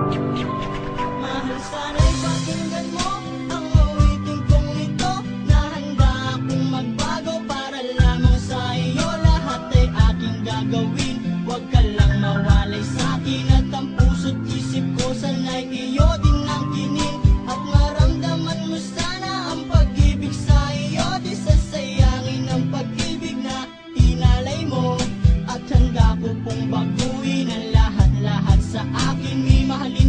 Mahal, sana'y pakinggan mo ang awitin kong ito, na handa akong magbago para lamang sa iyo. Lahat ay aking gagawin, huwag ka lang mawalay sa'kin. At ang puso't isip ko sana'y iyo din ang kinin. At maramdaman mo sana ang pag-ibig sa iyo. Di sasayangin ang pag-ibig na inalay mo. At handa ko pong baguhin ang lahat-lahat sa akin. May mahalin